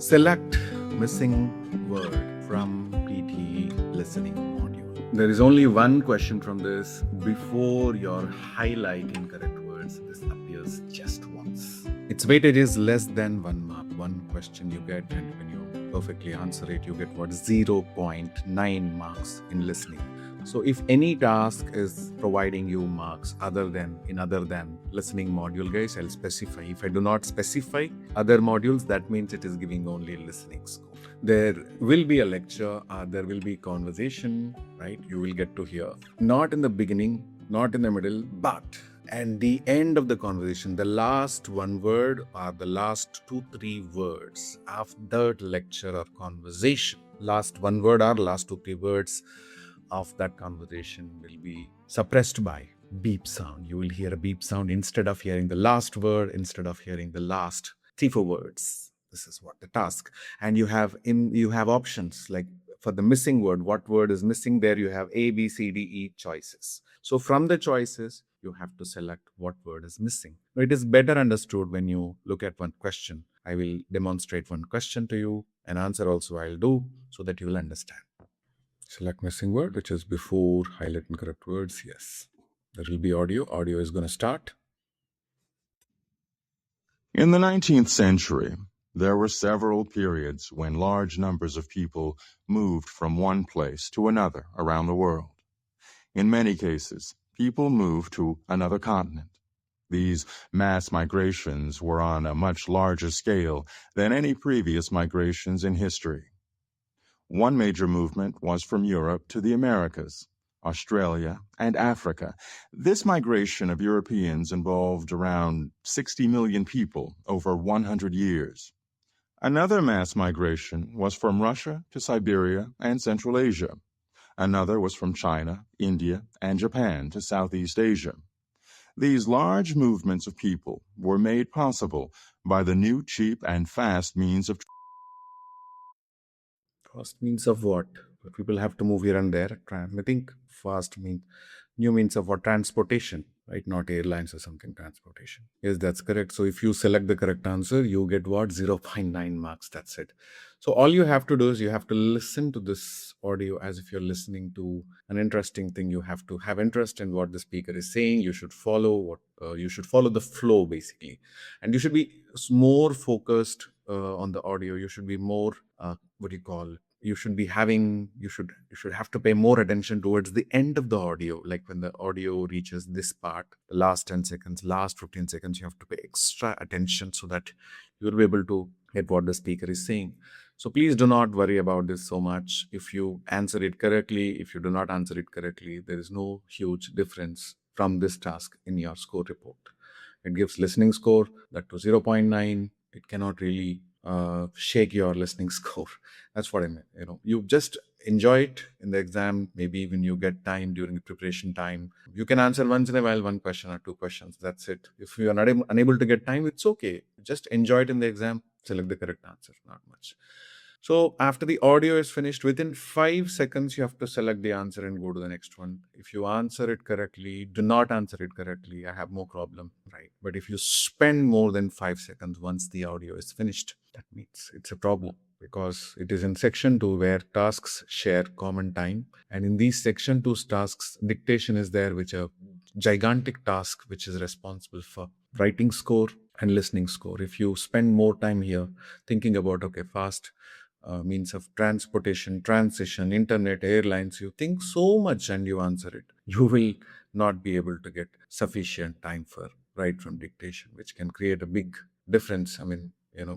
Select missing word from PTE Listening module. There is only one question from this. Before your highlight incorrect words, this appears just once. Its weightage is less than 1 mark. One question you get, and when you perfectly answer it, you get 0.9 marks in listening. So if any task is providing you marks other than listening module, guys, I'll specify. If I do not specify other modules, that means it is giving only listening score. There will be a lecture, there will be conversation, right? You will get to hear. Not in the beginning, not in the middle, but at the end of the conversation, the last one word or the last 2-3 words of that lecture or conversation, last one word or last 2-3 words of that conversation will be suppressed by beep sound. You will hear a beep sound instead of hearing the last word, instead of hearing the last 3-4 words. This is what the task. And you have options like for the missing word, what word is missing there? You have A, B, C, D, E choices. So from the choices, you have to select what word is missing. It is better understood when you look at one question. I will demonstrate one question to you. An answer also I'll do so that you will understand. Select missing word, which is before highlight incorrect words. Yes. There will be audio. Audio is going to start. In the 19th century, there were several periods when large numbers of people moved from one place to another around the world. In many cases, people moved to another continent. These mass migrations were on a much larger scale than any previous migrations in history. One major movement was from Europe to the Americas, Australia, and Africa. This migration of Europeans involved around 60 million people over 100 years. Another mass migration was from Russia to Siberia and Central Asia. Another was from China, India, and Japan to Southeast Asia. These large movements of people were made possible by the new, cheap, and fast means of Fast means of what? People have to move here and there. I think fast means new means of what? Transportation, right? Not airlines or something, transportation. Yes, that's correct. So if you select the correct answer, you get what? 0.9 marks. That's it. So all you have to do is you have to listen to this audio as if you're listening to an interesting thing. You have to have interest in what the speaker is saying. You should follow the flow basically, and you should be more focused on the audio. You should be more you should have to pay more attention towards the end of the audio, like when the audio reaches this part, the last 10 seconds, last 15 seconds, you have to pay extra attention so that you will be able to get what the speaker is saying. So please do not worry about this so much. If you answer it correctly, if you do not answer it correctly, there is no huge difference from this task in your score report. It gives listening score that to 0.9. It cannot really shake your listening score. That's what I meant. You just enjoy it in the exam. Maybe when you get time during the preparation time, you can answer once in a while 1 question or 2 questions. That's it. If you are not unable to get time, it's okay. Just enjoy it in the exam. Select the correct answer. Not much. So after the audio is finished, within 5 seconds, you have to select the answer and go to the next one. If you answer it correctly, do not answer it correctly, I have no problem, right? But if you spend more than 5 seconds once the audio is finished, that means it's a problem, because it is in section 2 where tasks share common time. And in these section 2 tasks, dictation is there, which a gigantic task which is responsible for writing score and listening score. If you spend more time here thinking about, okay, fast means of transportation, transition, internet, airlines, you think so much and you answer it, you will not be able to get sufficient time for write from dictation, which can create a big difference.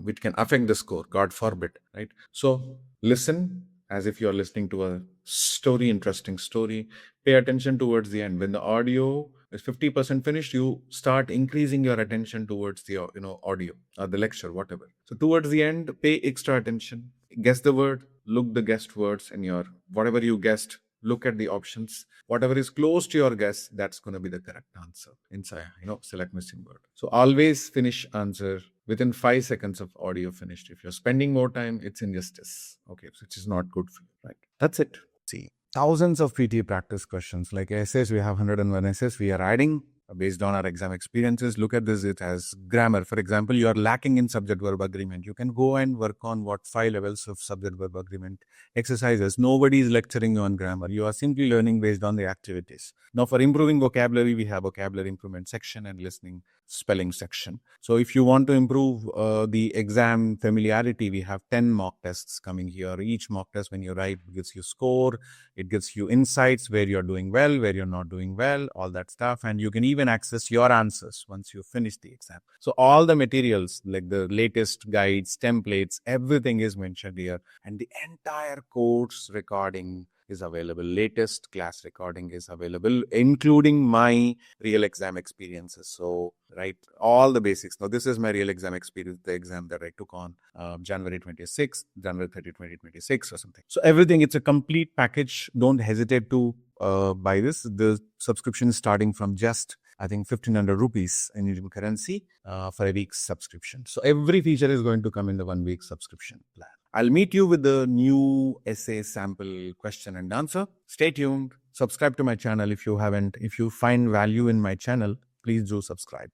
Which can affect the score, God forbid, right? So listen as if you're listening to a story, interesting story. Pay attention towards the end. When the audio is 50% finished, you start increasing your attention towards the audio or the lecture, whatever. So towards the end, pay extra attention. Guess the word, look the guessed words in your whatever you guessed. Look at the options. Whatever is close to your guess, that's going to be the correct answer. Inside, select missing word. So always finish answer within 5 seconds of audio finished. If you're spending more time, it's injustice. Okay, which is not good for you, right? That's it. See, thousands of PTE practice questions. Like essays, we have 101 essays. We are adding based on our exam experiences. Look at this, it has grammar. For example, you are lacking in subject-verb agreement. You can go and work on what 5 levels of subject-verb agreement exercises. Nobody is lecturing you on grammar. You are simply learning based on the activities. Now, for improving vocabulary, we have vocabulary improvement section and listening spelling section. So if you want to improve the exam familiarity, we have 10 mock tests coming here. Each mock test, when you write, gives you score. It gives you insights where you're doing well, where you're not doing well, all that stuff. And you can even access your answers once you finish the exam. So all the materials, like the latest guides, templates, everything is mentioned here. And the entire course recording is available. Latest class recording is available, including my real exam experiences. So, right, all the basics. Now, this is my real exam experience, the exam that I took on January 26th, January 30, 2026 or something. So everything, it's a complete package. Don't hesitate to buy this. The subscription is starting from just, I think, 1,500 rupees in Indian currency for a week's subscription. So every feature is going to come in the 1 week subscription plan. I'll meet you with the new essay sample question and answer. Stay tuned. Subscribe to my channel if you haven't. If you find value in my channel, please do subscribe.